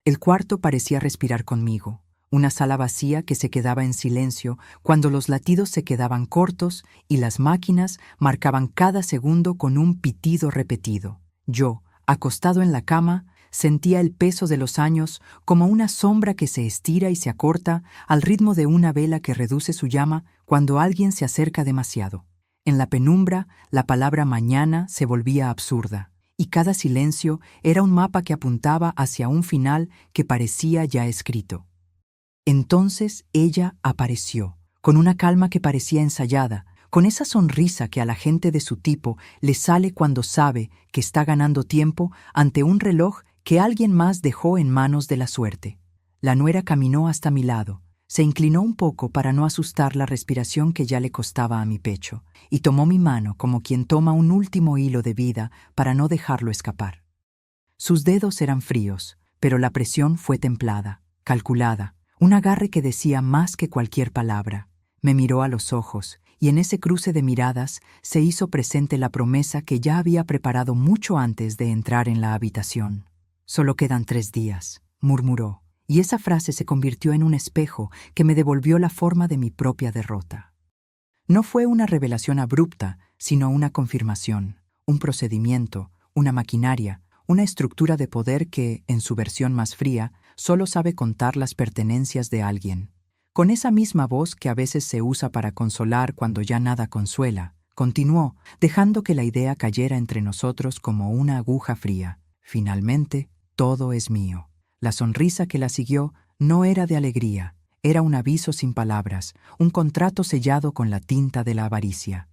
El cuarto parecía respirar conmigo, una sala vacía que se quedaba en silencio cuando los latidos se quedaban cortos y las máquinas marcaban cada segundo con un pitido repetido. Yo, acostado en la cama, sentía el peso de los años como una sombra que se estira y se acorta al ritmo de una vela que reduce su llama cuando alguien se acerca demasiado. En la penumbra, la palabra mañana se volvía absurda, y cada silencio era un mapa que apuntaba hacia un final que parecía ya escrito. Entonces ella apareció, con una calma que parecía ensayada, con esa sonrisa que a la gente de su tipo le sale cuando sabe que está ganando tiempo ante un reloj que alguien más dejó en manos de la suerte. La nuera caminó hasta mi lado, se inclinó un poco para no asustar la respiración que ya le costaba a mi pecho, y tomó mi mano como quien toma un último hilo de vida para no dejarlo escapar. Sus dedos eran fríos, pero la presión fue templada, calculada, un agarre que decía más que cualquier palabra. Me miró a los ojos, y en ese cruce de miradas se hizo presente la promesa que ya había preparado mucho antes de entrar en la habitación. «Solo quedan 3 días», murmuró, y esa frase se convirtió en un espejo que me devolvió la forma de mi propia derrota. No fue una revelación abrupta, sino una confirmación, un procedimiento, una maquinaria, una estructura de poder que, en su versión más fría, solo sabe contar las pertenencias de alguien. Con esa misma voz que a veces se usa para consolar cuando ya nada consuela, continuó, dejando que la idea cayera entre nosotros como una aguja fría. «Finalmente, todo es mío». La sonrisa que la siguió no era de alegría, era un aviso sin palabras, un contrato sellado con la tinta de la avaricia.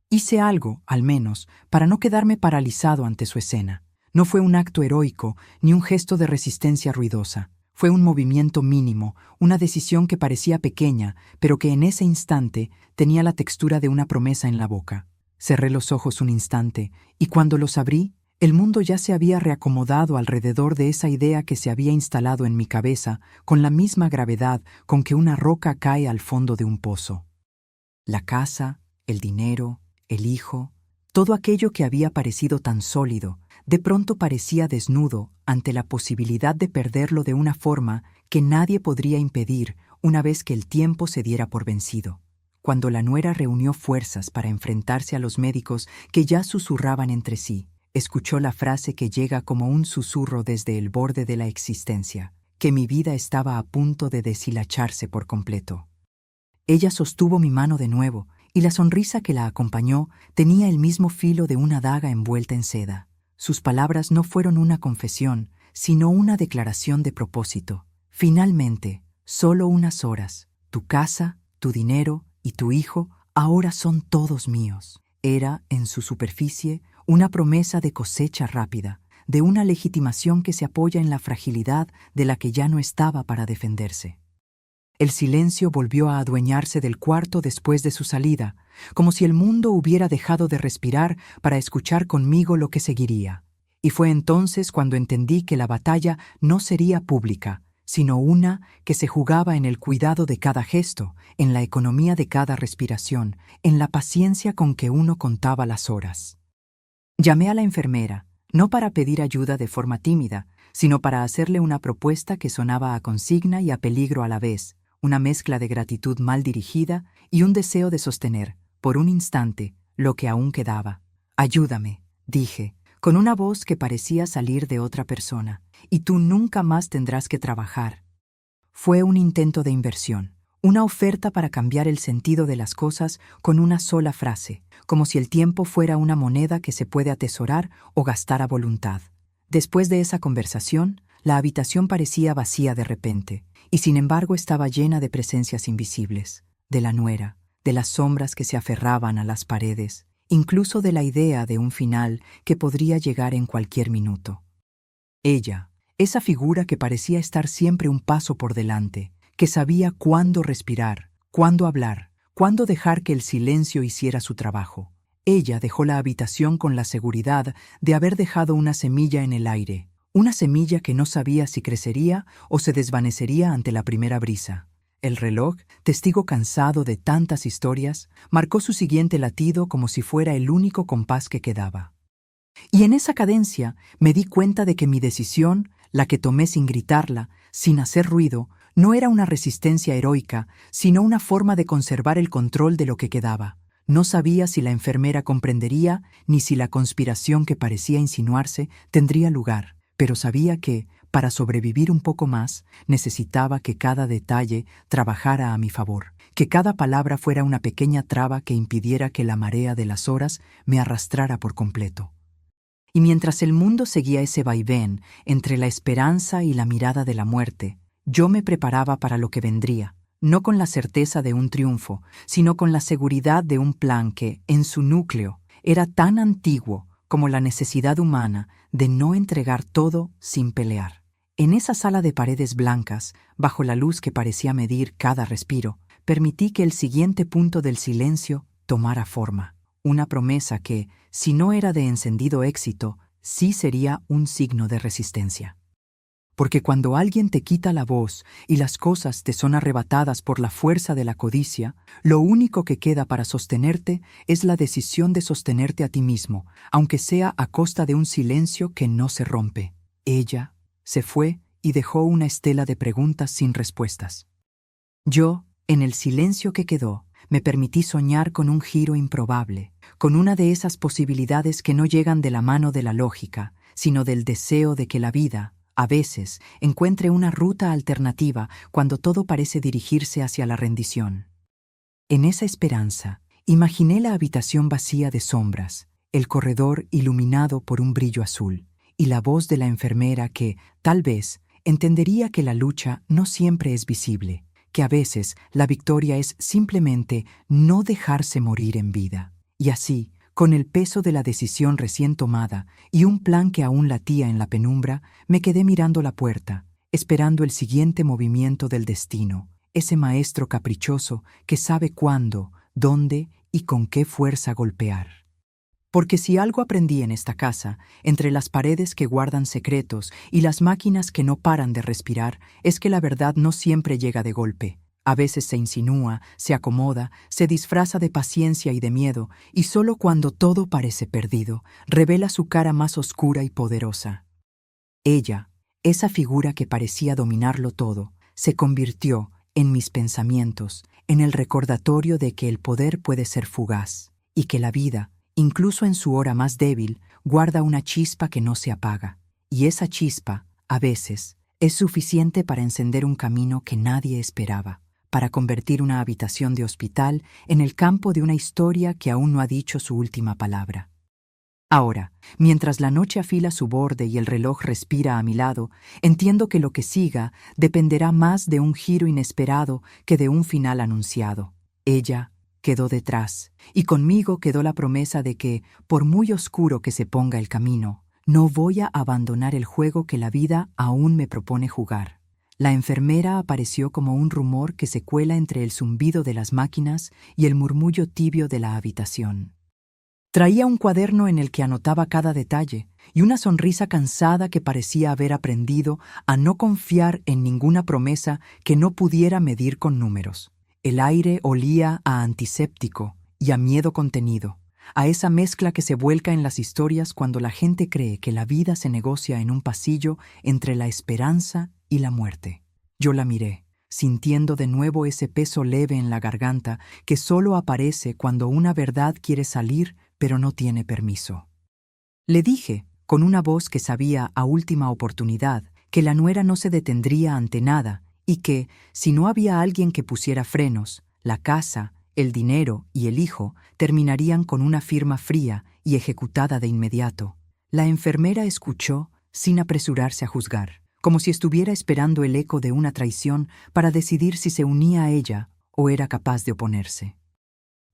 Hice algo, al menos, para no quedarme paralizado ante su escena. No fue un acto heroico, ni un gesto de resistencia ruidosa. Fue un movimiento mínimo, una decisión que parecía pequeña, pero que en ese instante tenía la textura de una promesa en la boca. Cerré los ojos un instante, y cuando los abrí, el mundo ya se había reacomodado alrededor de esa idea que se había instalado en mi cabeza con la misma gravedad con que una roca cae al fondo de un pozo. La casa, el dinero, el hijo, todo aquello que había parecido tan sólido, de pronto parecía desnudo ante la posibilidad de perderlo de una forma que nadie podría impedir una vez que el tiempo se diera por vencido. Cuando la nuera reunió fuerzas para enfrentarse a los médicos que ya susurraban entre sí, escuchó la frase que llega como un susurro desde el borde de la existencia, que mi vida estaba a punto de deshilacharse por completo. Ella sostuvo mi mano de nuevo, y la sonrisa que la acompañó tenía el mismo filo de una daga envuelta en seda. Sus palabras no fueron una confesión, sino una declaración de propósito. «Finalmente, solo unas horas. Tu casa, tu dinero y tu hijo ahora son todos míos». Era, en su superficie, una promesa de cosecha rápida, de una legitimación que se apoya en la fragilidad de la que ya no estaba para defenderse. El silencio volvió a adueñarse del cuarto después de su salida, como si el mundo hubiera dejado de respirar para escuchar conmigo lo que seguiría. Y fue entonces cuando entendí que la batalla no sería pública, sino una que se jugaba en el cuidado de cada gesto, en la economía de cada respiración, en la paciencia con que uno contaba las horas. Llamé a la enfermera, no para pedir ayuda de forma tímida, sino para hacerle una propuesta que sonaba a consigna y a peligro a la vez, una mezcla de gratitud mal dirigida y un deseo de sostener, por un instante, lo que aún quedaba. «Ayúdame», dije, con una voz que parecía salir de otra persona, «y tú nunca más tendrás que trabajar». Fue un intento de inversión, una oferta para cambiar el sentido de las cosas con una sola frase, como si el tiempo fuera una moneda que se puede atesorar o gastar a voluntad. Después de esa conversación, la habitación parecía vacía de repente, y sin embargo estaba llena de presencias invisibles, de la nuera, de las sombras que se aferraban a las paredes, incluso de la idea de un final que podría llegar en cualquier minuto. Ella, esa figura que parecía estar siempre un paso por delante, que sabía cuándo respirar, cuándo hablar, cuándo dejar que el silencio hiciera su trabajo. Ella dejó la habitación con la seguridad de haber dejado una semilla en el aire, una semilla que no sabía si crecería o se desvanecería ante la primera brisa. El reloj, testigo cansado de tantas historias, marcó su siguiente latido como si fuera el único compás que quedaba. Y en esa cadencia me di cuenta de que mi decisión, la que tomé sin gritarla, sin hacer ruido, no era una resistencia heroica, sino una forma de conservar el control de lo que quedaba. No sabía si la enfermera comprendería ni si la conspiración que parecía insinuarse tendría lugar, pero sabía que, para sobrevivir un poco más, necesitaba que cada detalle trabajara a mi favor, que cada palabra fuera una pequeña traba que impidiera que la marea de las horas me arrastrara por completo. Y mientras el mundo seguía ese vaivén entre la esperanza y la mirada de la muerte, yo me preparaba para lo que vendría, no con la certeza de un triunfo, sino con la seguridad de un plan que, en su núcleo, era tan antiguo como la necesidad humana de no entregar todo sin pelear. En esa sala de paredes blancas, bajo la luz que parecía medir cada respiro, permití que el siguiente punto del silencio tomara forma, una promesa que, si no era de encendido éxito, sí sería un signo de resistencia. Porque cuando alguien te quita la voz y las cosas te son arrebatadas por la fuerza de la codicia, lo único que queda para sostenerte es la decisión de sostenerte a ti mismo, aunque sea a costa de un silencio que no se rompe. Ella se fue y dejó una estela de preguntas sin respuestas. Yo, en el silencio que quedó, me permití soñar con un giro improbable, con una de esas posibilidades que no llegan de la mano de la lógica, sino del deseo de que la vida, a veces, encuentre una ruta alternativa cuando todo parece dirigirse hacia la rendición. En esa esperanza, imaginé la habitación vacía de sombras, el corredor iluminado por un brillo azul, y la voz de la enfermera que, tal vez, entendería que la lucha no siempre es visible, que a veces la victoria es simplemente no dejarse morir en vida. Y así, con el peso de la decisión recién tomada y un plan que aún latía en la penumbra, me quedé mirando la puerta, esperando el siguiente movimiento del destino, ese maestro caprichoso que sabe cuándo, dónde y con qué fuerza golpear. Porque si algo aprendí en esta casa, entre las paredes que guardan secretos y las máquinas que no paran de respirar, es que la verdad no siempre llega de golpe. A veces se insinúa, se acomoda, se disfraza de paciencia y de miedo, y solo cuando todo parece perdido, revela su cara más oscura y poderosa. Ella, esa figura que parecía dominarlo todo, se convirtió, en mis pensamientos, en el recordatorio de que el poder puede ser fugaz, y que la vida, incluso en su hora más débil, guarda una chispa que no se apaga, y esa chispa, a veces, es suficiente para encender un camino que nadie esperaba, para convertir una habitación de hospital en el campo de una historia que aún no ha dicho su última palabra. Ahora, mientras la noche afila su borde y el reloj respira a mi lado, entiendo que lo que siga dependerá más de un giro inesperado que de un final anunciado. Ella quedó detrás, y conmigo quedó la promesa de que, por muy oscuro que se ponga el camino, no voy a abandonar el juego que la vida aún me propone jugar. La enfermera apareció como un rumor que se cuela entre el zumbido de las máquinas y el murmullo tibio de la habitación. Traía un cuaderno en el que anotaba cada detalle y una sonrisa cansada que parecía haber aprendido a no confiar en ninguna promesa que no pudiera medir con números. El aire olía a antiséptico y a miedo contenido, a esa mezcla que se vuelca en las historias cuando la gente cree que la vida se negocia en un pasillo entre la esperanza y la muerte. Yo la miré, sintiendo de nuevo ese peso leve en la garganta que solo aparece cuando una verdad quiere salir pero no tiene permiso. Le dije, con una voz que sabía a última oportunidad, que la nuera no se detendría ante nada y que, si no había alguien que pusiera frenos, la casa, el dinero y el hijo terminarían con una firma fría y ejecutada de inmediato. La enfermera escuchó sin apresurarse a juzgar, como si estuviera esperando el eco de una traición para decidir si se unía a ella o era capaz de oponerse.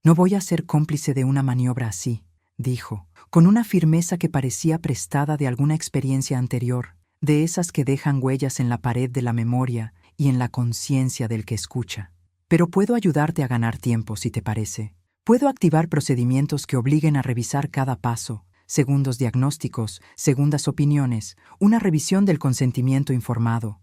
«No voy a ser cómplice de una maniobra así», dijo, con una firmeza que parecía prestada de alguna experiencia anterior, de esas que dejan huellas en la pared de la memoria y en la conciencia del que escucha. «Pero puedo ayudarte a ganar tiempo, si te parece. Puedo activar procedimientos que obliguen a revisar cada paso, segundos diagnósticos, segundas opiniones, una revisión del consentimiento informado.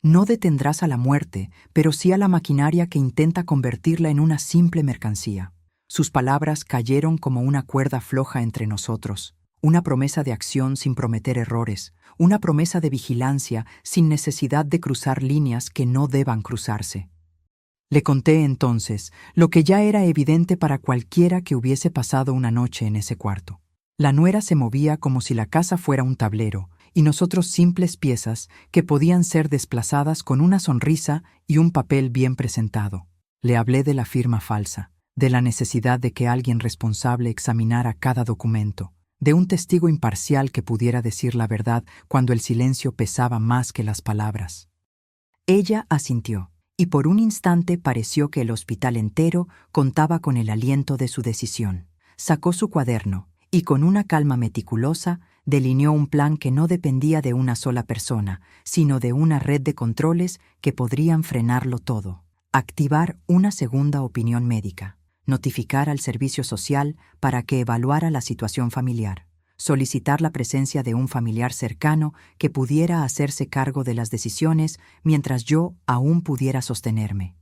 No detendrás a la muerte, pero sí a la maquinaria que intenta convertirla en una simple mercancía». Sus palabras cayeron como una cuerda floja entre nosotros, una promesa de acción sin prometer errores, una promesa de vigilancia sin necesidad de cruzar líneas que no deban cruzarse. Le conté entonces lo que ya era evidente para cualquiera que hubiese pasado una noche en ese cuarto. La nuera se movía como si la casa fuera un tablero, y nosotros simples piezas que podían ser desplazadas con una sonrisa y un papel bien presentado. Le hablé de la firma falsa, de la necesidad de que alguien responsable examinara cada documento, de un testigo imparcial que pudiera decir la verdad cuando el silencio pesaba más que las palabras. Ella asintió, y por un instante pareció que el hospital entero contaba con el aliento de su decisión. Sacó su cuaderno y con una calma meticulosa delineó un plan que no dependía de una sola persona, sino de una red de controles que podrían frenarlo todo. Activar una segunda opinión médica, notificar al servicio social para que evaluara la situación familiar, solicitar la presencia de un familiar cercano que pudiera hacerse cargo de las decisiones mientras yo aún pudiera sostenerme.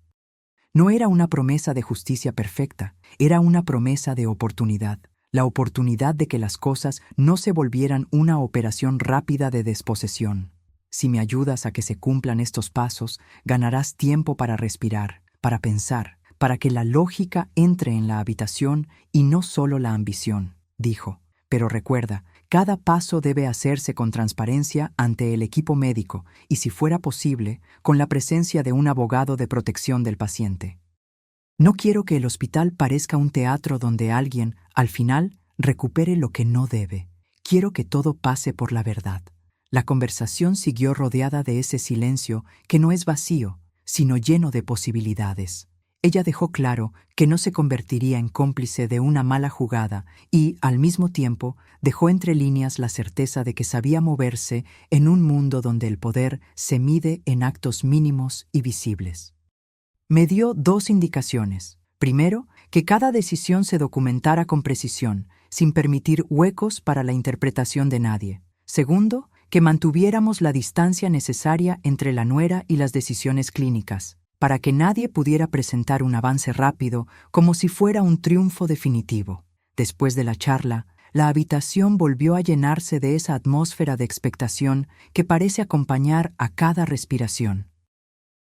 No era una promesa de justicia perfecta, era una promesa de oportunidad, la oportunidad de que las cosas no se volvieran una operación rápida de desposesión. Si me ayudas a que se cumplan estos pasos, ganarás tiempo para respirar, para pensar, para que la lógica entre en la habitación y no solo la ambición, dijo. Pero recuerda, cada paso debe hacerse con transparencia ante el equipo médico y, si fuera posible, con la presencia de un abogado de protección del paciente. No quiero que el hospital parezca un teatro donde alguien, al final, recupere lo que no debe. Quiero que todo pase por la verdad. La conversación siguió rodeada de ese silencio que no es vacío, sino lleno de posibilidades. Ella dejó claro que no se convertiría en cómplice de una mala jugada y, al mismo tiempo, dejó entre líneas la certeza de que sabía moverse en un mundo donde el poder se mide en actos mínimos y visibles. Me dio 2 indicaciones. Primero, que cada decisión se documentara con precisión, sin permitir huecos para la interpretación de nadie. Segundo, que mantuviéramos la distancia necesaria entre la nuera y las decisiones clínicas, para que nadie pudiera presentar un avance rápido como si fuera un triunfo definitivo. Después de la charla, la habitación volvió a llenarse de esa atmósfera de expectación que parece acompañar a cada respiración.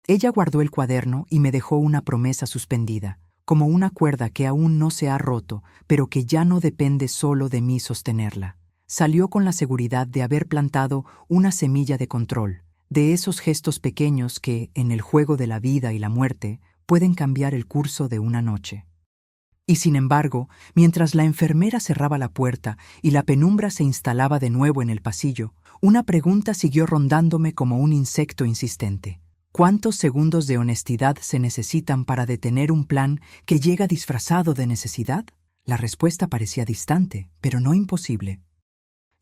Ella guardó el cuaderno y me dejó una promesa suspendida, como una cuerda que aún no se ha roto, pero que ya no depende solo de mí sostenerla. Salió con la seguridad de haber plantado una semilla de control, de esos gestos pequeños que, en el juego de la vida y la muerte, pueden cambiar el curso de una noche. Y sin embargo, mientras la enfermera cerraba la puerta y la penumbra se instalaba de nuevo en el pasillo, una pregunta siguió rondándome como un insecto insistente. ¿Cuántos segundos de honestidad se necesitan para detener un plan que llega disfrazado de necesidad? La respuesta parecía distante, pero no imposible.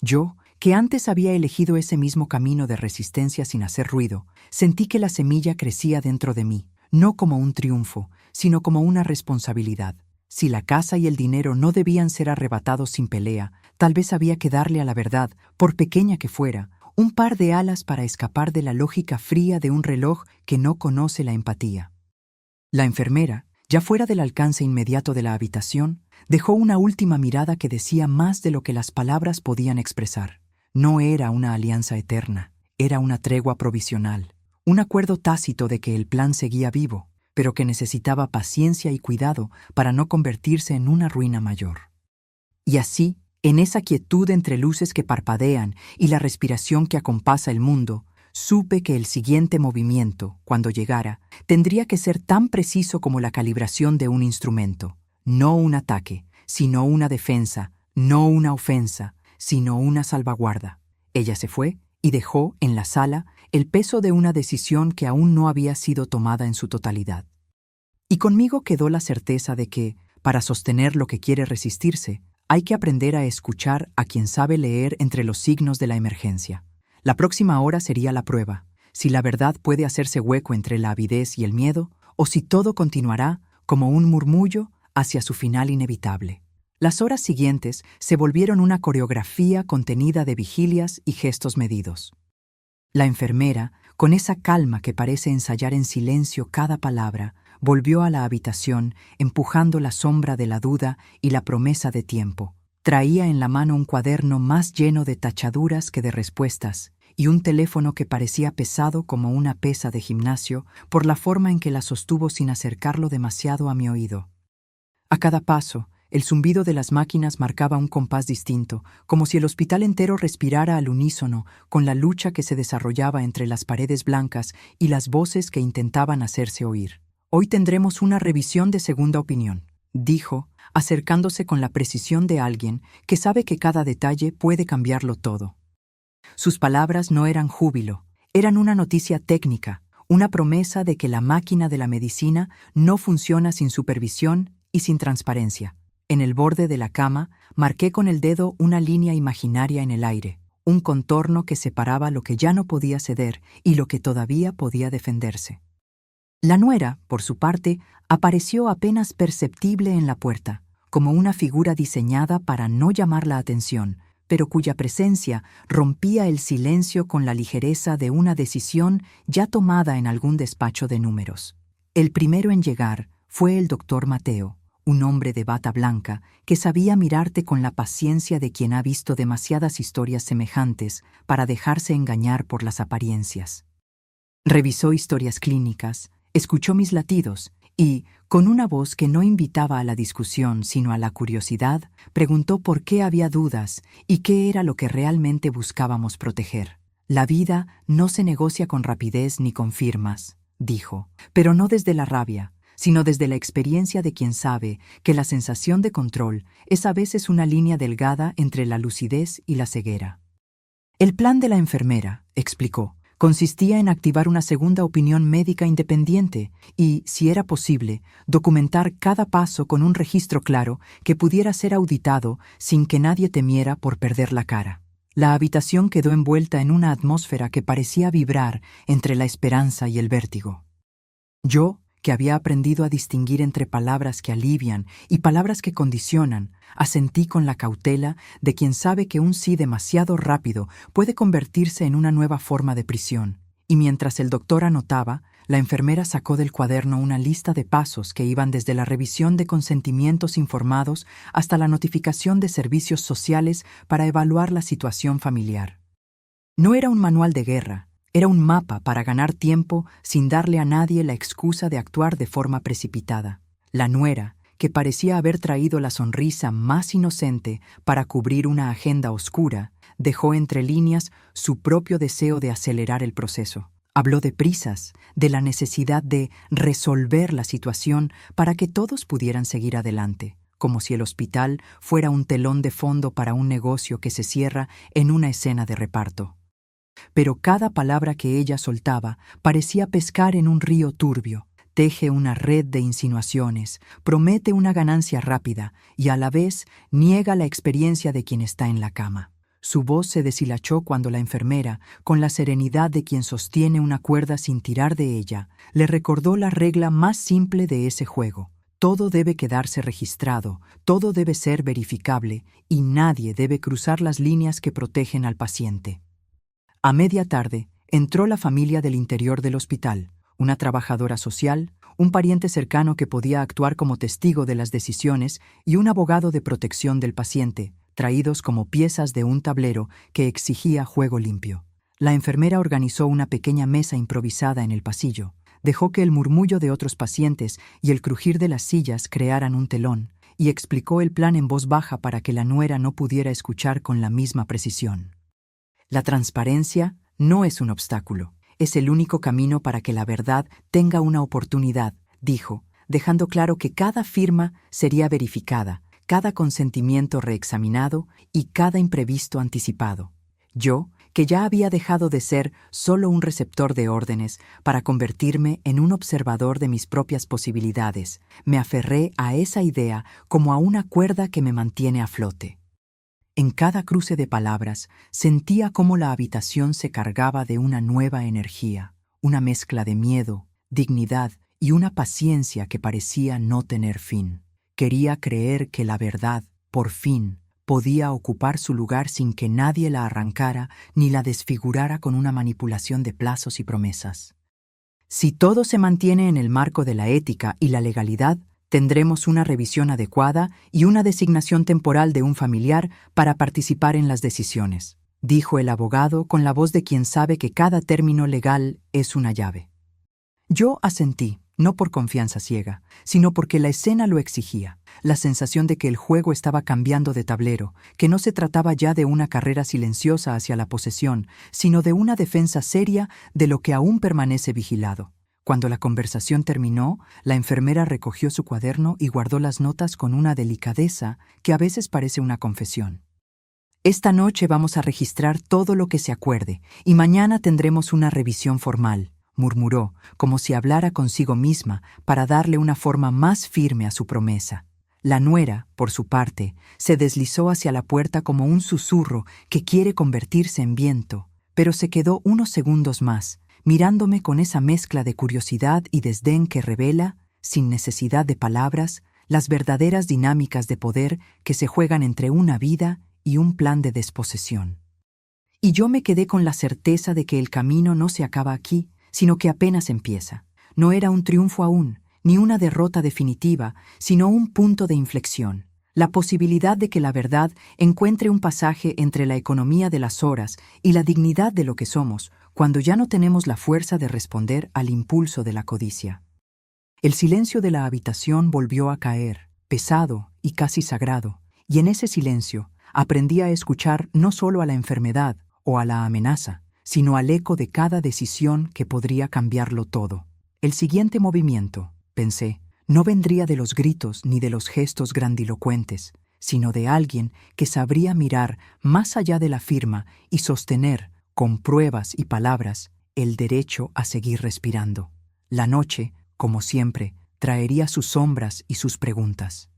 Yo, que antes había elegido ese mismo camino de resistencia sin hacer ruido, sentí que la semilla crecía dentro de mí, no como un triunfo, sino como una responsabilidad. Si la casa y el dinero no debían ser arrebatados sin pelea, tal vez había que darle a la verdad, por pequeña que fuera, un par de alas para escapar de la lógica fría de un reloj que no conoce la empatía. La enfermera, ya fuera del alcance inmediato de la habitación, dejó una última mirada que decía más de lo que las palabras podían expresar. No era una alianza eterna, era una tregua provisional, un acuerdo tácito de que el plan seguía vivo, pero que necesitaba paciencia y cuidado para no convertirse en una ruina mayor. Y así, en esa quietud entre luces que parpadean y la respiración que acompasa el mundo, supe que el siguiente movimiento, cuando llegara, tendría que ser tan preciso como la calibración de un instrumento. No un ataque, sino una defensa, no una ofensa, sino una salvaguarda. Ella se fue y dejó en la sala el peso de una decisión que aún no había sido tomada en su totalidad. Y conmigo quedó la certeza de que, para sostener lo que quiere resistirse, hay que aprender a escuchar a quien sabe leer entre los signos de la emergencia. La próxima hora sería la prueba, si la verdad puede hacerse hueco entre la avidez y el miedo, o si todo continuará como un murmullo hacia su final inevitable. Las horas siguientes se volvieron una coreografía contenida de vigilias y gestos medidos. La enfermera, con esa calma que parece ensayar en silencio cada palabra, volvió a la habitación empujando la sombra de la duda y la promesa de tiempo. Traía en la mano un cuaderno más lleno de tachaduras que de respuestas, y un teléfono que parecía pesado como una pesa de gimnasio por la forma en que la sostuvo sin acercarlo demasiado a mi oído. A cada paso, el zumbido de las máquinas marcaba un compás distinto, como si el hospital entero respirara al unísono con la lucha que se desarrollaba entre las paredes blancas y las voces que intentaban hacerse oír. «Hoy tendremos una revisión de segunda opinión», dijo, acercándose con la precisión de alguien que sabe que cada detalle puede cambiarlo todo. Sus palabras no eran júbilo, eran una noticia técnica, una promesa de que la máquina de la medicina no funciona sin supervisión y sin transparencia. En el borde de la cama, marqué con el dedo una línea imaginaria en el aire, un contorno que separaba lo que ya no podía ceder y lo que todavía podía defenderse. La nuera, por su parte, apareció apenas perceptible en la puerta, como una figura diseñada para no llamar la atención, pero cuya presencia rompía el silencio con la ligereza de una decisión ya tomada en algún despacho de números. El primero en llegar fue el doctor Mateo, un hombre de bata blanca que sabía mirarte con la paciencia de quien ha visto demasiadas historias semejantes para dejarse engañar por las apariencias. Revisó historias clínicas, escuchó mis latidos y, con una voz que no invitaba a la discusión sino a la curiosidad, preguntó por qué había dudas y qué era lo que realmente buscábamos proteger. «La vida no se negocia con rapidez ni con firmas», dijo, «pero no desde la rabia, sino desde la experiencia de quien sabe que la sensación de control es a veces una línea delgada entre la lucidez y la ceguera». El plan de la enfermera, explicó, consistía en activar una segunda opinión médica independiente y, si era posible, documentar cada paso con un registro claro que pudiera ser auditado sin que nadie temiera por perder la cara. La habitación quedó envuelta en una atmósfera que parecía vibrar entre la esperanza y el vértigo. Yo, que había aprendido a distinguir entre palabras que alivian y palabras que condicionan, asentí con la cautela de quien sabe que un sí demasiado rápido puede convertirse en una nueva forma de prisión, y mientras el doctor anotaba, la enfermera sacó del cuaderno una lista de pasos que iban desde la revisión de consentimientos informados hasta la notificación de servicios sociales para evaluar la situación familiar. No era un manual de guerra, era un mapa para ganar tiempo sin darle a nadie la excusa de actuar de forma precipitada. La nuera, que parecía haber traído la sonrisa más inocente para cubrir una agenda oscura, dejó entre líneas su propio deseo de acelerar el proceso. Habló de prisas, de la necesidad de resolver la situación para que todos pudieran seguir adelante, como si el hospital fuera un telón de fondo para un negocio que se cierra en una escena de reparto. Pero cada palabra que ella soltaba parecía pescar en un río turbio. Teje una red de insinuaciones, promete una ganancia rápida y a la vez niega la experiencia de quien está en la cama. Su voz se deshilachó cuando la enfermera, con la serenidad de quien sostiene una cuerda sin tirar de ella, le recordó la regla más simple de ese juego. Todo debe quedarse registrado, todo debe ser verificable y nadie debe cruzar las líneas que protegen al paciente. A media tarde, entró la familia del interior del hospital, una trabajadora social, un pariente cercano que podía actuar como testigo de las decisiones y un abogado de protección del paciente, traídos como piezas de un tablero que exigía juego limpio. La enfermera organizó una pequeña mesa improvisada en el pasillo, dejó que el murmullo de otros pacientes y el crujir de las sillas crearan un telón, y explicó el plan en voz baja para que la nuera no pudiera escuchar con la misma precisión. La transparencia no es un obstáculo, es el único camino para que la verdad tenga una oportunidad, dijo, dejando claro que cada firma sería verificada, cada consentimiento reexaminado y cada imprevisto anticipado. Yo, que ya había dejado de ser solo un receptor de órdenes para convertirme en un observador de mis propias posibilidades, me aferré a esa idea como a una cuerda que me mantiene a flote. En cada cruce de palabras sentía cómo la habitación se cargaba de una nueva energía, una mezcla de miedo, dignidad y una paciencia que parecía no tener fin. Quería creer que la verdad, por fin, podía ocupar su lugar sin que nadie la arrancara ni la desfigurara con una manipulación de plazos y promesas. Si todo se mantiene en el marco de la ética y la legalidad, Tendremos una revisión adecuada y una designación temporal de un familiar para participar en las decisiones, dijo el abogado con la voz de quien sabe que cada término legal es una llave. Yo asentí, no por confianza ciega, sino porque la escena lo exigía, la sensación de que el juego estaba cambiando de tablero, que no se trataba ya de una carrera silenciosa hacia la posesión, sino de una defensa seria de lo que aún permanece vigilado. Cuando la conversación terminó, la enfermera recogió su cuaderno y guardó las notas con una delicadeza que a veces parece una confesión. Esta noche vamos a registrar todo lo que se acuerde y mañana tendremos una revisión formal, murmuró, como si hablara consigo misma para darle una forma más firme a su promesa. La nuera, por su parte, se deslizó hacia la puerta como un susurro que quiere convertirse en viento, pero se quedó unos segundos más, mirándome con esa mezcla de curiosidad y desdén que revela, sin necesidad de palabras, las verdaderas dinámicas de poder que se juegan entre una vida y un plan de desposesión. Y yo me quedé con la certeza de que el camino no se acaba aquí, sino que apenas empieza. No era un triunfo aún, ni una derrota definitiva, sino un punto de inflexión. La posibilidad de que la verdad encuentre un pasaje entre la economía de las horas y la dignidad de lo que somos, cuando ya no tenemos la fuerza de responder al impulso de la codicia. El silencio de la habitación volvió a caer, pesado y casi sagrado, y en ese silencio aprendí a escuchar no solo a la enfermedad o a la amenaza, sino al eco de cada decisión que podría cambiarlo todo. El siguiente movimiento, pensé, no vendría de los gritos ni de los gestos grandilocuentes, sino de alguien que sabría mirar más allá de la firma y sostener, con pruebas y palabras, el derecho a seguir respirando. La noche, como siempre, traería sus sombras y sus preguntas.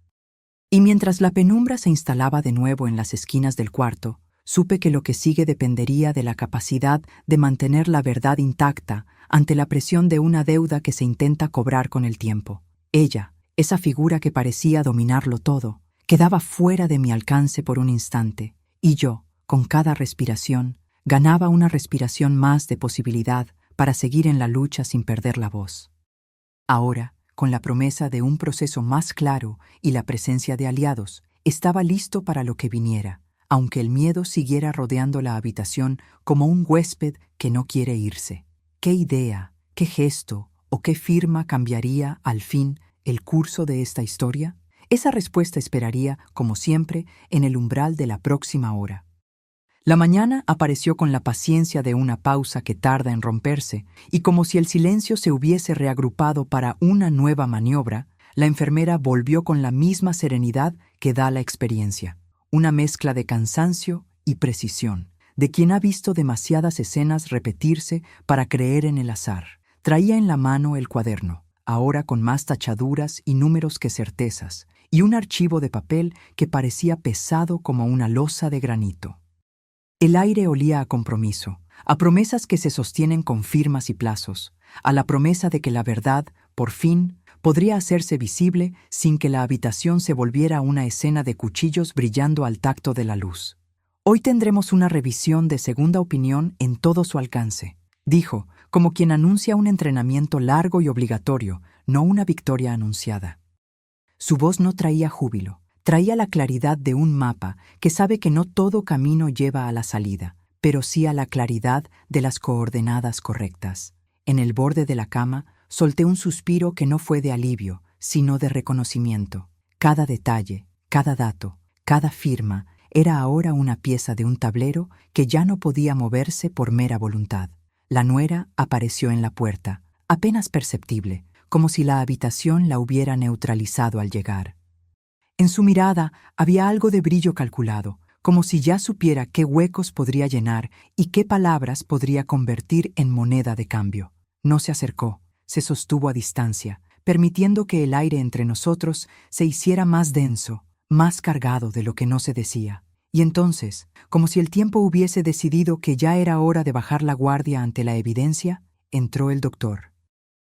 Y mientras la penumbra se instalaba de nuevo en las esquinas del cuarto, supe que lo que sigue dependería de la capacidad de mantener la verdad intacta ante la presión de una deuda que se intenta cobrar con el tiempo. Ella, esa figura que parecía dominarlo todo, quedaba fuera de mi alcance por un instante, y yo, con cada respiración, ganaba una respiración más de posibilidad para seguir en la lucha sin perder la voz. Ahora, con la promesa de un proceso más claro y la presencia de aliados, estaba listo para lo que viniera, aunque el miedo siguiera rodeando la habitación como un huésped que no quiere irse. ¿Qué idea, qué gesto o qué firma cambiaría, al fin, el curso de esta historia? Esa respuesta esperaría, como siempre, en el umbral de la próxima hora. La mañana apareció con la paciencia de una pausa que tarda en romperse, y como si el silencio se hubiese reagrupado para una nueva maniobra, la enfermera volvió con la misma serenidad que da la experiencia, una mezcla de cansancio y precisión, de quien ha visto demasiadas escenas repetirse para creer en el azar. Traía en la mano el cuaderno, ahora con más tachaduras y números que certezas, y un archivo de papel que parecía pesado como una losa de granito. El aire olía a compromiso, a promesas que se sostienen con firmas y plazos, a la promesa de que la verdad, por fin, podría hacerse visible sin que la habitación se volviera una escena de cuchillos brillando al tacto de la luz. Hoy tendremos una revisión de segunda opinión en todo su alcance, dijo, como quien anuncia un entrenamiento largo y obligatorio, no una victoria anunciada. Su voz no traía júbilo. Traía la claridad de un mapa que sabe que no todo camino lleva a la salida, pero sí a la claridad de las coordenadas correctas. En el borde de la cama solté un suspiro que no fue de alivio, sino de reconocimiento. Cada detalle, cada dato, cada firma era ahora una pieza de un tablero que ya no podía moverse por mera voluntad. La nuera apareció en la puerta, apenas perceptible, como si la habitación la hubiera neutralizado al llegar. En su mirada había algo de brillo calculado, como si ya supiera qué huecos podría llenar y qué palabras podría convertir en moneda de cambio. No se acercó, se sostuvo a distancia, permitiendo que el aire entre nosotros se hiciera más denso, más cargado de lo que no se decía. Y entonces, como si el tiempo hubiese decidido que ya era hora de bajar la guardia ante la evidencia, entró el doctor.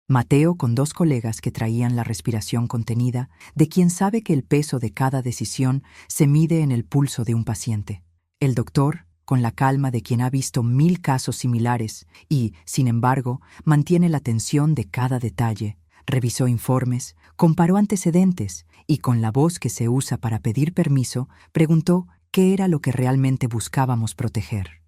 Mateo con 2 colegas que traían la respiración contenida, de quien sabe que el peso de cada decisión se mide en el pulso de un paciente. El doctor, con la calma de quien ha visto 1000 casos similares y, sin embargo, mantiene la atención de cada detalle, Revisó informes, comparó antecedentes y, con la voz que se usa para pedir permiso, preguntó qué era lo que realmente buscábamos proteger.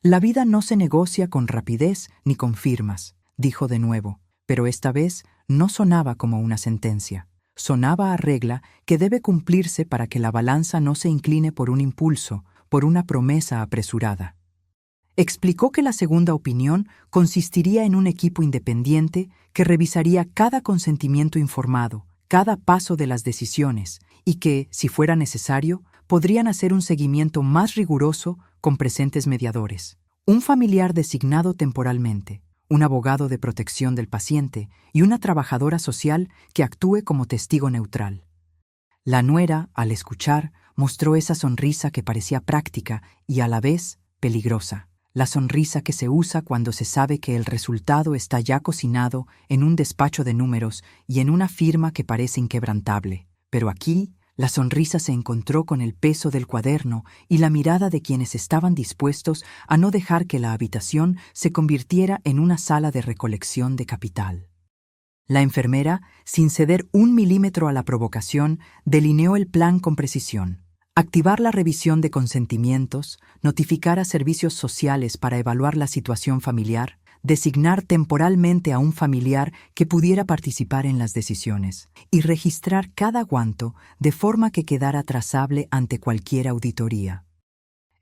La vida no se negocia con rapidez ni con firmas, dijo de nuevo, pero esta vez no sonaba como una sentencia. Sonaba a regla que debe cumplirse para que la balanza no se incline por un impulso, por una promesa apresurada. Explicó que la segunda opinión consistiría en un equipo independiente que revisaría cada consentimiento informado, cada paso de las decisiones, y que, si fuera necesario, podrían hacer un seguimiento más riguroso con presentes mediadores. Un familiar designado temporalmente, un abogado de protección del paciente y una trabajadora social que actúe como testigo neutral. La nuera, al escuchar, mostró esa sonrisa que parecía práctica y a la vez peligrosa. La sonrisa que se usa cuando se sabe que el resultado está ya cocinado en un despacho de números y en una firma que parece inquebrantable. Pero aquí, la sonrisa se encontró con el peso del cuaderno y la mirada de quienes estaban dispuestos a no dejar que la habitación se convirtiera en una sala de recolección de capital. La enfermera, sin ceder 1 milímetro a la provocación, delineó el plan con precisión. Activar la revisión de consentimientos, notificar a servicios sociales para evaluar la situación familiar, designar temporalmente a un familiar que pudiera participar en las decisiones y registrar cada aguanto de forma que quedara trazable ante cualquier auditoría.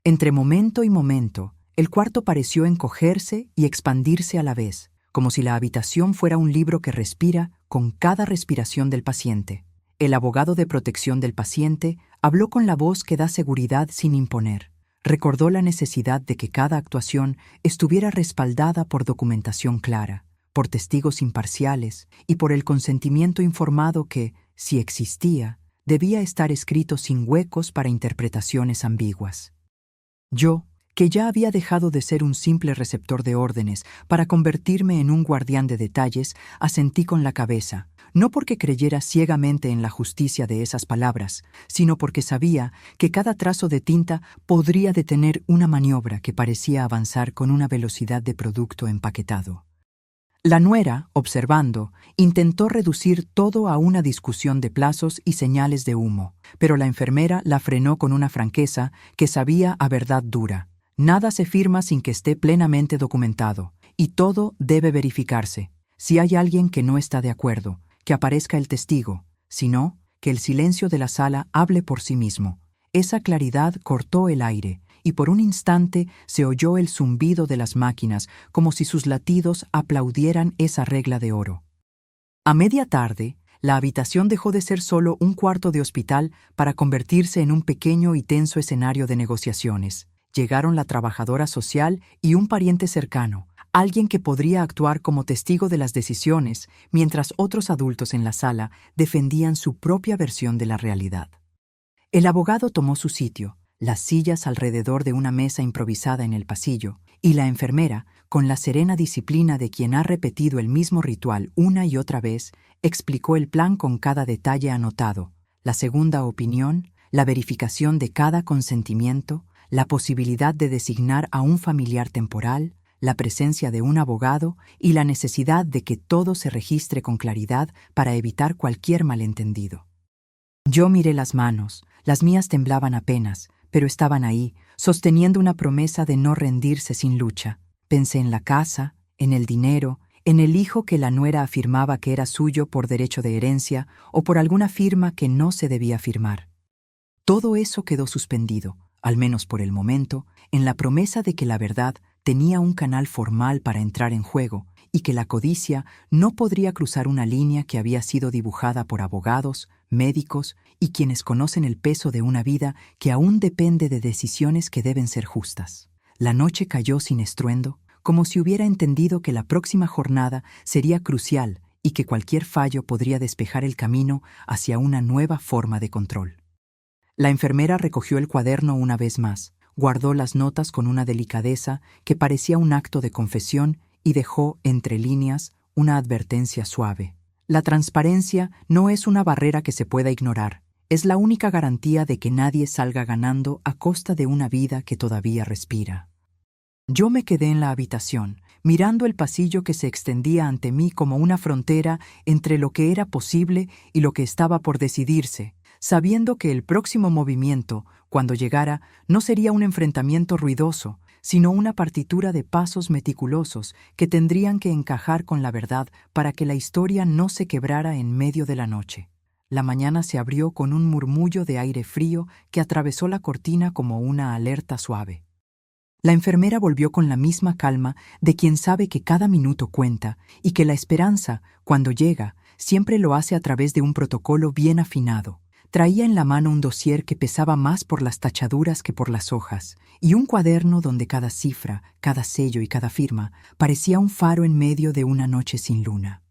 Entre momento y momento, el cuarto pareció encogerse y expandirse a la vez, como si la habitación fuera un libro que respira con cada respiración del paciente. El abogado de protección del paciente habló con la voz que da seguridad sin imponer. Recordó la necesidad de que cada actuación estuviera respaldada por documentación clara, por testigos imparciales y por el consentimiento informado que, si existía, debía estar escrito sin huecos para interpretaciones ambiguas. Yo, que ya había dejado de ser un simple receptor de órdenes para convertirme en un guardián de detalles, asentí con la cabeza, no porque creyera ciegamente en la justicia de esas palabras, sino porque sabía que cada trazo de tinta podría detener una maniobra que parecía avanzar con una velocidad de producto empaquetado. La nuera, observando, intentó reducir todo a una discusión de plazos y señales de humo, pero la enfermera la frenó con una franqueza que sabía a verdad dura. Nada se firma sin que esté plenamente documentado, y todo debe verificarse. Si hay alguien que no está de acuerdo, que aparezca el testigo, si no, que el silencio de la sala hable por sí mismo. Esa claridad cortó el aire, y por un instante se oyó el zumbido de las máquinas, como si sus latidos aplaudieran esa regla de oro. A media tarde, la habitación dejó de ser solo un cuarto de hospital para convertirse en un pequeño y tenso escenario de negociaciones. Llegaron la trabajadora social y un pariente cercano, alguien que podría actuar como testigo de las decisiones, mientras otros adultos en la sala defendían su propia versión de la realidad. El abogado tomó su sitio, las sillas alrededor de una mesa improvisada en el pasillo, y la enfermera, con la serena disciplina de quien ha repetido el mismo ritual una y otra vez, explicó el plan con cada detalle anotado, la segunda opinión, la verificación de cada consentimiento, la posibilidad de designar a un familiar temporal, la presencia de un abogado y la necesidad de que todo se registre con claridad para evitar cualquier malentendido. Yo miré las manos, las mías temblaban apenas, pero estaban ahí, sosteniendo una promesa de no rendirse sin lucha. Pensé en la casa, en el dinero, en el hijo que la nuera afirmaba que era suyo por derecho de herencia o por alguna firma que no se debía firmar. Todo eso quedó suspendido, al menos por el momento, en la promesa de que la verdad tenía un canal formal para entrar en juego y que la codicia no podría cruzar una línea que había sido dibujada por abogados, médicos y quienes conocen el peso de una vida que aún depende de decisiones que deben ser justas. La noche cayó sin estruendo, como si hubiera entendido que la próxima jornada sería crucial y que cualquier fallo podría despejar el camino hacia una nueva forma de control. La enfermera recogió el cuaderno una vez más, guardó las notas con una delicadeza que parecía un acto de confesión y dejó, entre líneas, una advertencia suave. La transparencia no es una barrera que se pueda ignorar, es la única garantía de que nadie salga ganando a costa de una vida que todavía respira. Yo me quedé en la habitación, mirando el pasillo que se extendía ante mí como una frontera entre lo que era posible y lo que estaba por decidirse, sabiendo que el próximo movimiento, cuando llegara, no sería un enfrentamiento ruidoso, sino una partitura de pasos meticulosos que tendrían que encajar con la verdad para que la historia no se quebrara en medio de la noche. La mañana se abrió con un murmullo de aire frío que atravesó la cortina como una alerta suave. La enfermera volvió con la misma calma de quien sabe que cada minuto cuenta y que la esperanza, cuando llega, siempre lo hace a través de un protocolo bien afinado. Traía en la mano un dossier que pesaba más por las tachaduras que por las hojas, y un cuaderno donde cada cifra, cada sello y cada firma parecía un faro en medio de una noche sin luna.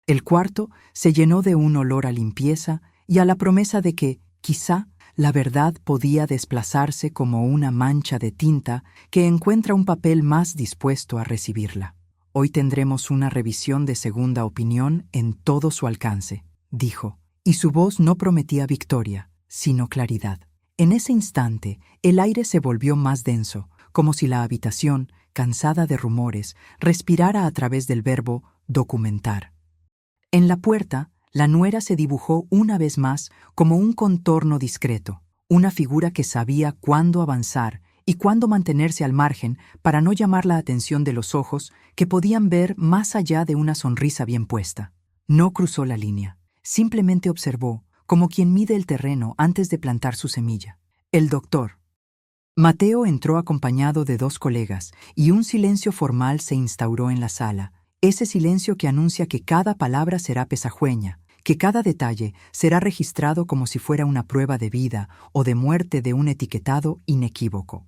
El cuarto se llenó de un olor a limpieza y a la promesa de que, quizá, la verdad podía desplazarse como una mancha de tinta que encuentra un papel más dispuesto a recibirla. Hoy tendremos una revisión de segunda opinión en todo su alcance, dijo, y su voz no prometía victoria, sino claridad. En ese instante, el aire se volvió más denso, como si la habitación, cansada de rumores, respirara a través del verbo documentar. En la puerta, la nuera se dibujó una vez más como un contorno discreto, una figura que sabía cuándo avanzar y cuándo mantenerse al margen para no llamar la atención de los ojos que podían ver más allá de una sonrisa bien puesta. No cruzó la línea, simplemente observó, como quien mide el terreno antes de plantar su semilla. El doctor. Mateo entró acompañado de 2 colegas y un silencio formal se instauró en la sala. Ese silencio que anuncia que cada palabra será pesajueña, que cada detalle será registrado como si fuera una prueba de vida o de muerte de un etiquetado inequívoco.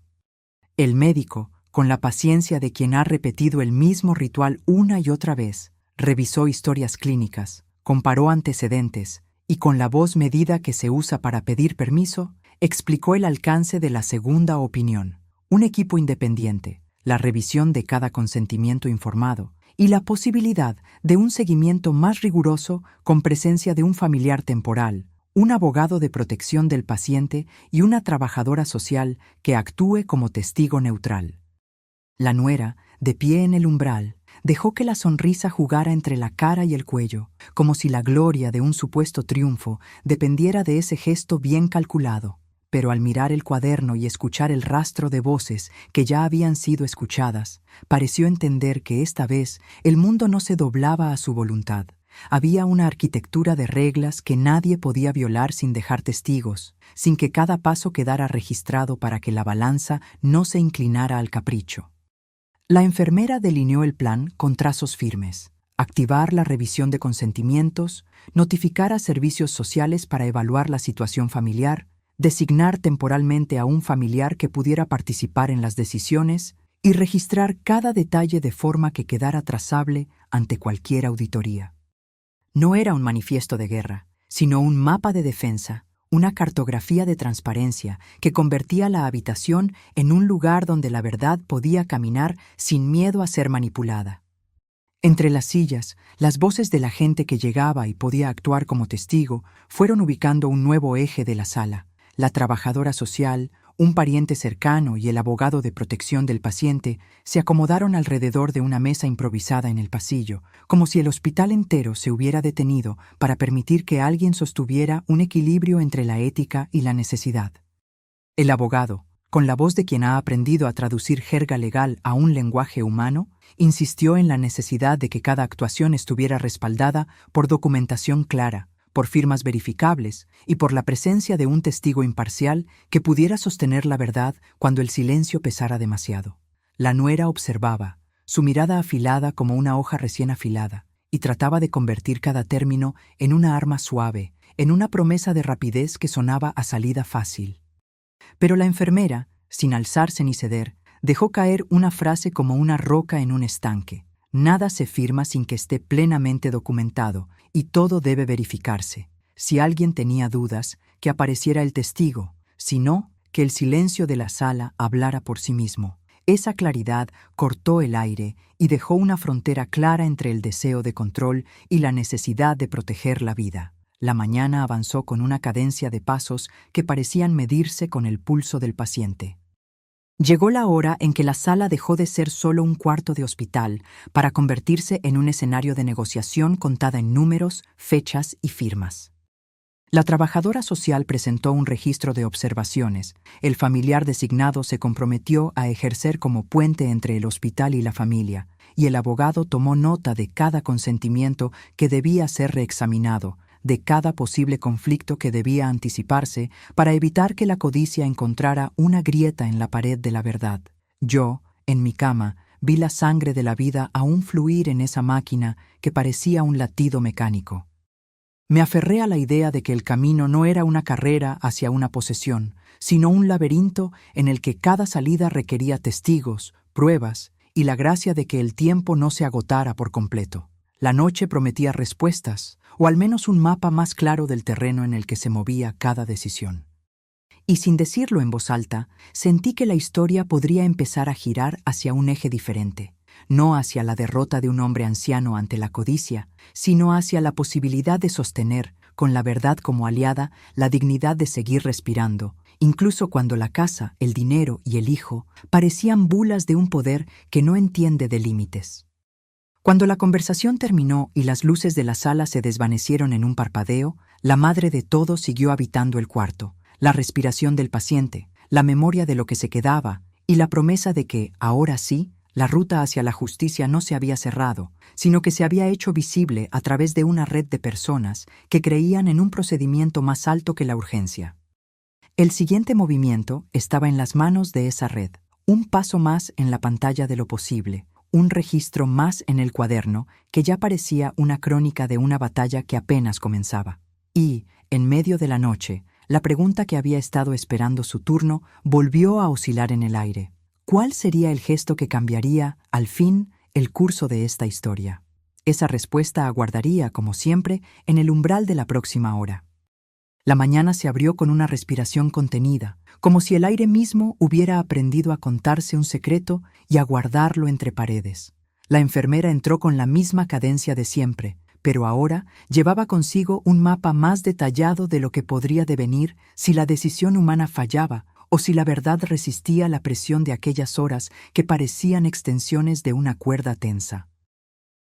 El médico, con la paciencia de quien ha repetido el mismo ritual una y otra vez, revisó historias clínicas, comparó antecedentes y, con la voz medida que se usa para pedir permiso, explicó el alcance de la segunda opinión, un equipo independiente, la revisión de cada consentimiento informado, y la posibilidad de un seguimiento más riguroso con presencia de un familiar temporal, un abogado de protección del paciente y una trabajadora social que actúe como testigo neutral. La nuera, de pie en el umbral, dejó que la sonrisa jugara entre la cara y el cuello, como si la gloria de un supuesto triunfo dependiera de ese gesto bien calculado. Pero al mirar el cuaderno y escuchar el rastro de voces que ya habían sido escuchadas, pareció entender que esta vez el mundo no se doblaba a su voluntad. Había una arquitectura de reglas que nadie podía violar sin dejar testigos, sin que cada paso quedara registrado para que la balanza no se inclinara al capricho. La enfermera delineó el plan con trazos firmes: activar la revisión de consentimientos, notificar a servicios sociales para evaluar la situación familiar, designar temporalmente a un familiar que pudiera participar en las decisiones y registrar cada detalle de forma que quedara trazable ante cualquier auditoría. No era un manifiesto de guerra, sino un mapa de defensa, una cartografía de transparencia que convertía la habitación en un lugar donde la verdad podía caminar sin miedo a ser manipulada. Entre las sillas, las voces de la gente que llegaba y podía actuar como testigo fueron ubicando un nuevo eje de la sala. La trabajadora social, un pariente cercano y el abogado de protección del paciente se acomodaron alrededor de una mesa improvisada en el pasillo, como si el hospital entero se hubiera detenido para permitir que alguien sostuviera un equilibrio entre la ética y la necesidad. El abogado, con la voz de quien ha aprendido a traducir jerga legal a un lenguaje humano, insistió en la necesidad de que cada actuación estuviera respaldada por documentación clara, por firmas verificables y por la presencia de un testigo imparcial que pudiera sostener la verdad cuando el silencio pesara demasiado. La nuera observaba, su mirada afilada como una hoja recién afilada, y trataba de convertir cada término en una arma suave, en una promesa de rapidez que sonaba a salida fácil. Pero la enfermera, sin alzarse ni ceder, dejó caer una frase como una roca en un estanque. Nada se firma sin que esté plenamente documentado, y todo debe verificarse. Si alguien tenía dudas, que apareciera el testigo; si no, que el silencio de la sala hablara por sí mismo. Esa claridad cortó el aire y dejó una frontera clara entre el deseo de control y la necesidad de proteger la vida. La mañana avanzó con una cadencia de pasos que parecían medirse con el pulso del paciente. Llegó la hora en que la sala dejó de ser solo un cuarto de hospital para convertirse en un escenario de negociación contada en números, fechas y firmas. La trabajadora social presentó un registro de observaciones. El familiar designado se comprometió a ejercer como puente entre el hospital y la familia, y el abogado tomó nota de cada consentimiento que debía ser reexaminado, de cada posible conflicto que debía anticiparse para evitar que la codicia encontrara una grieta en la pared de la verdad. Yo, en mi cama, vi la sangre de la vida aún fluir en esa máquina que parecía un latido mecánico. Me aferré a la idea de que el camino no era una carrera hacia una posesión, sino un laberinto en el que cada salida requería testigos, pruebas y la gracia de que el tiempo no se agotara por completo. La noche prometía respuestas, o al menos un mapa más claro del terreno en el que se movía cada decisión. Y sin decirlo en voz alta, sentí que la historia podría empezar a girar hacia un eje diferente, no hacia la derrota de un hombre anciano ante la codicia, sino hacia la posibilidad de sostener, con la verdad como aliada, la dignidad de seguir respirando, incluso cuando la casa, el dinero y el hijo parecían bulas de un poder que no entiende de límites. Cuando la conversación terminó y las luces de la sala se desvanecieron en un parpadeo, la madre de todos siguió habitando el cuarto, la respiración del paciente, la memoria de lo que se quedaba y la promesa de que, ahora sí, la ruta hacia la justicia no se había cerrado, sino que se había hecho visible a través de una red de personas que creían en un procedimiento más alto que la urgencia. El siguiente movimiento estaba en las manos de esa red, un paso más en la pantalla de lo posible, un registro más en el cuaderno que ya parecía una crónica de una batalla que apenas comenzaba. Y, en medio de la noche, la pregunta que había estado esperando su turno volvió a oscilar en el aire. ¿Cuál sería el gesto que cambiaría, al fin, el curso de esta historia? Esa respuesta aguardaría, como siempre, en el umbral de la próxima hora. La mañana se abrió con una respiración contenida, como si el aire mismo hubiera aprendido a contarse un secreto y a guardarlo entre paredes. La enfermera entró con la misma cadencia de siempre, pero ahora llevaba consigo un mapa más detallado de lo que podría devenir si la decisión humana fallaba o si la verdad resistía la presión de aquellas horas que parecían extensiones de una cuerda tensa.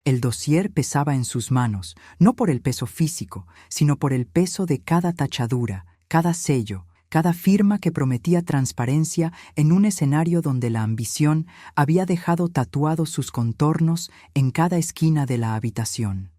El dossier pesaba en sus manos, no por el peso físico, sino por el peso de cada tachadura, cada sello, cada firma que prometía transparencia en un escenario donde la ambición había dejado tatuados sus contornos en cada esquina de la habitación.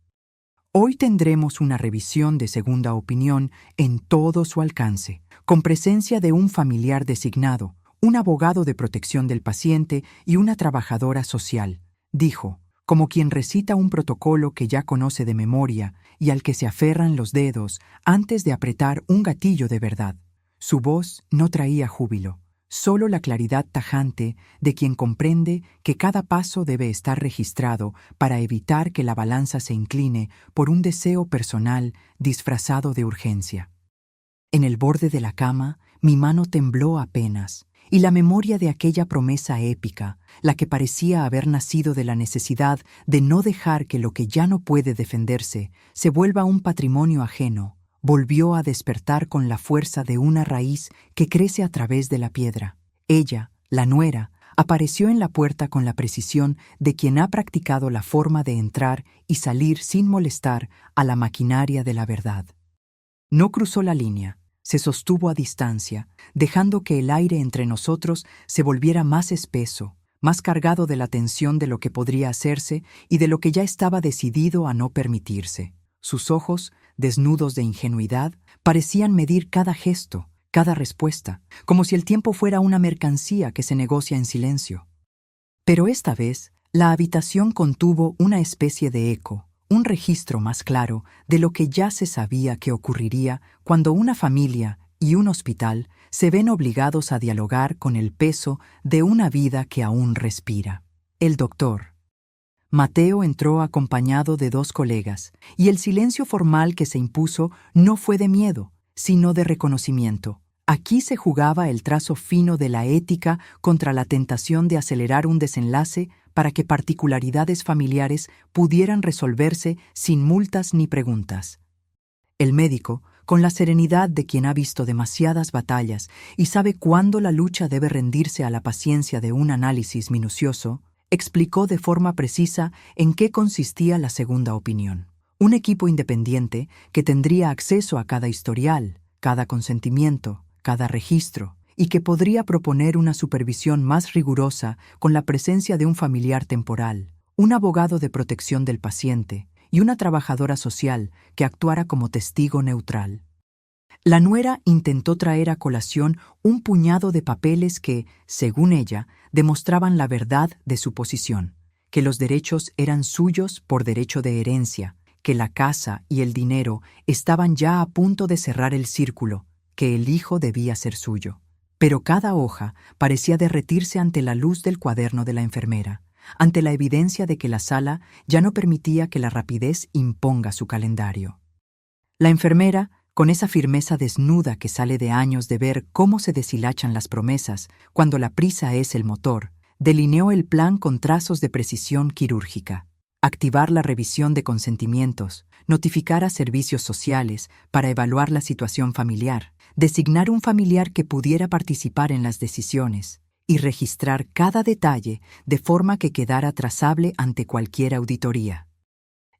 Hoy tendremos una revisión de segunda opinión en todo su alcance, con presencia de un familiar designado, un abogado de protección del paciente y una trabajadora social, dijo, como quien recita un protocolo que ya conoce de memoria y al que se aferran los dedos antes de apretar un gatillo de verdad. Su voz no traía júbilo, solo la claridad tajante de quien comprende que cada paso debe estar registrado para evitar que la balanza se incline por un deseo personal disfrazado de urgencia. En el borde de la cama, mi mano tembló apenas, y la memoria de aquella promesa épica, la que parecía haber nacido de la necesidad de no dejar que lo que ya no puede defenderse se vuelva un patrimonio ajeno, volvió a despertar con la fuerza de una raíz que crece a través de la piedra. Ella, la nuera, apareció en la puerta con la precisión de quien ha practicado la forma de entrar y salir sin molestar a la maquinaria de la verdad. No cruzó la línea, se sostuvo a distancia, dejando que el aire entre nosotros se volviera más espeso, más cargado de la tensión de lo que podría hacerse y de lo que ya estaba decidido a no permitirse. Sus ojos, desnudos de ingenuidad, parecían medir cada gesto, cada respuesta, como si el tiempo fuera una mercancía que se negocia en silencio. Pero esta vez, la habitación contuvo una especie de eco, un registro más claro de lo que ya se sabía que ocurriría cuando una familia y un hospital se ven obligados a dialogar con el peso de una vida que aún respira. El doctor Mateo entró acompañado de 2 colegas, y el silencio formal que se impuso no fue de miedo, sino de reconocimiento. Aquí se jugaba el trazo fino de la ética contra la tentación de acelerar un desenlace para que particularidades familiares pudieran resolverse sin multas ni preguntas. El médico, con la serenidad de quien ha visto demasiadas batallas y sabe cuándo la lucha debe rendirse a la paciencia de un análisis minucioso, explicó de forma precisa en qué consistía la segunda opinión. Un equipo independiente que tendría acceso a cada historial, cada consentimiento, cada registro, y que podría proponer una supervisión más rigurosa con la presencia de un familiar temporal, un abogado de protección del paciente y una trabajadora social que actuara como testigo neutral. La nuera intentó traer a colación un puñado de papeles que, según ella, demostraban la verdad de su posición, que los derechos eran suyos por derecho de herencia, que la casa y el dinero estaban ya a punto de cerrar el círculo, que el hijo debía ser suyo. Pero cada hoja parecía derretirse ante la luz del cuaderno de la enfermera, ante la evidencia de que la sala ya no permitía que la rapidez imponga su calendario. La enfermera, con esa firmeza desnuda que sale de años de ver cómo se deshilachan las promesas cuando la prisa es el motor, delineó el plan con trazos de precisión quirúrgica. Activar la revisión de consentimientos, notificar a servicios sociales para evaluar la situación familiar, designar un familiar que pudiera participar en las decisiones y registrar cada detalle de forma que quedara trazable ante cualquier auditoría.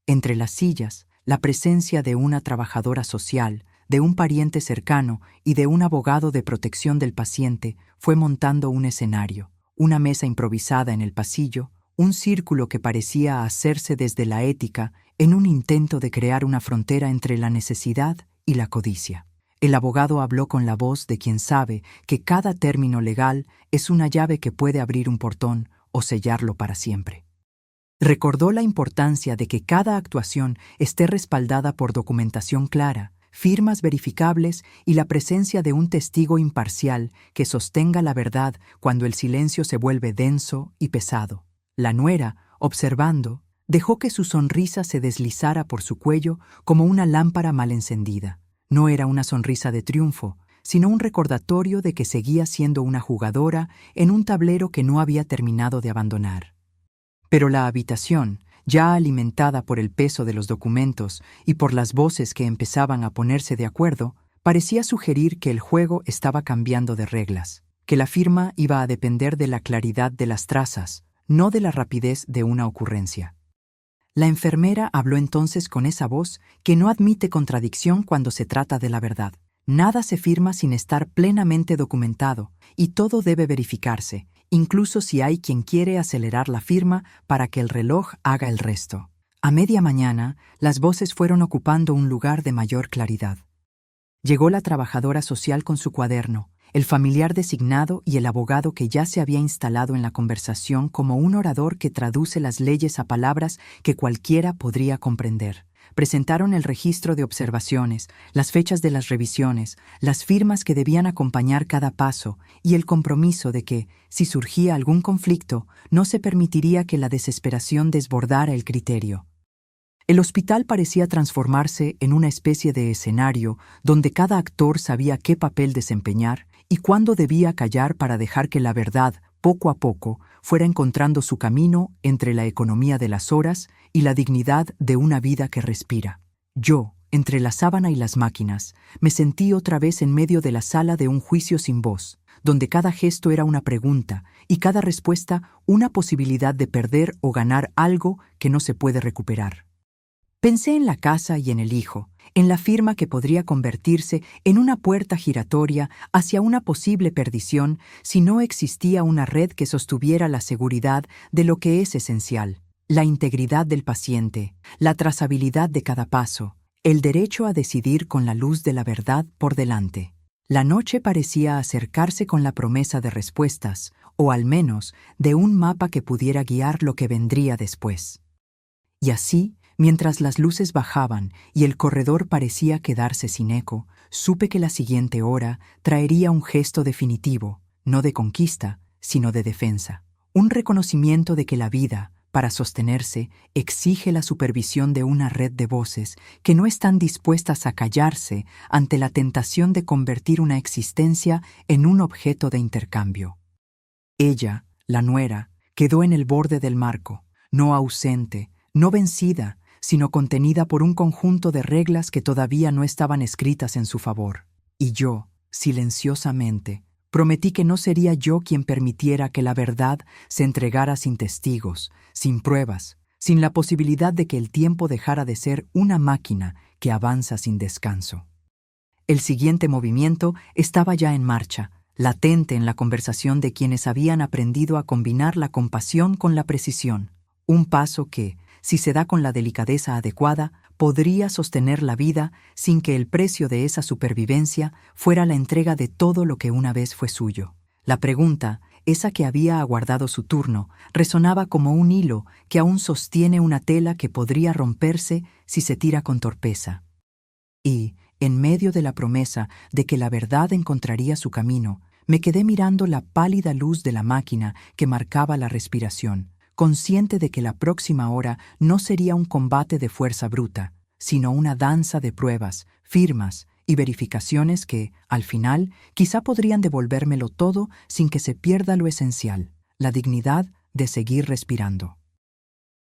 Entre las sillas, la presencia de una trabajadora social, de un pariente cercano y de un abogado de protección del paciente fue montando un escenario, una mesa improvisada en el pasillo, un círculo que parecía hacerse desde la ética en un intento de crear una frontera entre la necesidad y la codicia. El abogado habló con la voz de quien sabe que cada término legal es una llave que puede abrir un portón o sellarlo para siempre. Recordó la importancia de que cada actuación esté respaldada por documentación clara, firmas verificables y la presencia de un testigo imparcial que sostenga la verdad cuando el silencio se vuelve denso y pesado. La nuera, observando, dejó que su sonrisa se deslizara por su cuello como una lámpara mal encendida. No era una sonrisa de triunfo, sino un recordatorio de que seguía siendo una jugadora en un tablero que no había terminado de abandonar. Pero la habitación, ya alimentada por el peso de los documentos y por las voces que empezaban a ponerse de acuerdo, parecía sugerir que el juego estaba cambiando de reglas, que la firma iba a depender de la claridad de las trazas, no de la rapidez de una ocurrencia. La enfermera habló entonces con esa voz que no admite contradicción cuando se trata de la verdad. Nada se firma sin estar plenamente documentado, y todo debe verificarse, incluso si hay quien quiere acelerar la firma para que el reloj haga el resto. A media mañana, las voces fueron ocupando un lugar de mayor claridad. Llegó la trabajadora social con su cuaderno, el familiar designado y el abogado que ya se había instalado en la conversación como un orador que traduce las leyes a palabras que cualquiera podría comprender. Presentaron el registro de observaciones, las fechas de las revisiones, las firmas que debían acompañar cada paso y el compromiso de que, si surgía algún conflicto, no se permitiría que la desesperación desbordara el criterio. El hospital parecía transformarse en una especie de escenario donde cada actor sabía qué papel desempeñar y cuándo debía callar para dejar que la verdad, poco a poco, fuera encontrando su camino entre la economía de las horas y la dignidad de una vida que respira. Yo, entre la sábana y las máquinas, me sentí otra vez en medio de la sala de un juicio sin voz, donde cada gesto era una pregunta y cada respuesta una posibilidad de perder o ganar algo que no se puede recuperar. Pensé en la casa y en el hijo, en la firma que podría convertirse en una puerta giratoria hacia una posible perdición si no existía una red que sostuviera la seguridad de lo que es esencial, la integridad del paciente, la trazabilidad de cada paso, el derecho a decidir con la luz de la verdad por delante. La noche parecía acercarse con la promesa de respuestas, o al menos de un mapa que pudiera guiar lo que vendría después. Y así, mientras las luces bajaban y el corredor parecía quedarse sin eco, supe que la siguiente hora traería un gesto definitivo, no de conquista, sino de defensa. Un reconocimiento de que la vida, para sostenerse, exige la supervisión de una red de voces que no están dispuestas a callarse ante la tentación de convertir una existencia en un objeto de intercambio. Ella, la nuera, quedó en el borde del marco, no ausente, no vencida, sino contenida por un conjunto de reglas que todavía no estaban escritas en su favor. Y yo, silenciosamente, prometí que no sería yo quien permitiera que la verdad se entregara sin testigos, sin pruebas, sin la posibilidad de que el tiempo dejara de ser una máquina que avanza sin descanso. El siguiente movimiento estaba ya en marcha, latente en la conversación de quienes habían aprendido a combinar la compasión con la precisión. Un paso que, si se da con la delicadeza adecuada, podría sostener la vida sin que el precio de esa supervivencia fuera la entrega de todo lo que una vez fue suyo. La pregunta, esa que había aguardado su turno, resonaba como un hilo que aún sostiene una tela que podría romperse si se tira con torpeza. Y, en medio de la promesa de que la verdad encontraría su camino, me quedé mirando la pálida luz de la máquina que marcaba la respiración, consciente de que la próxima hora no sería un combate de fuerza bruta, sino una danza de pruebas, firmas y verificaciones que, al final, quizá podrían devolvérmelo todo sin que se pierda lo esencial, la dignidad de seguir respirando.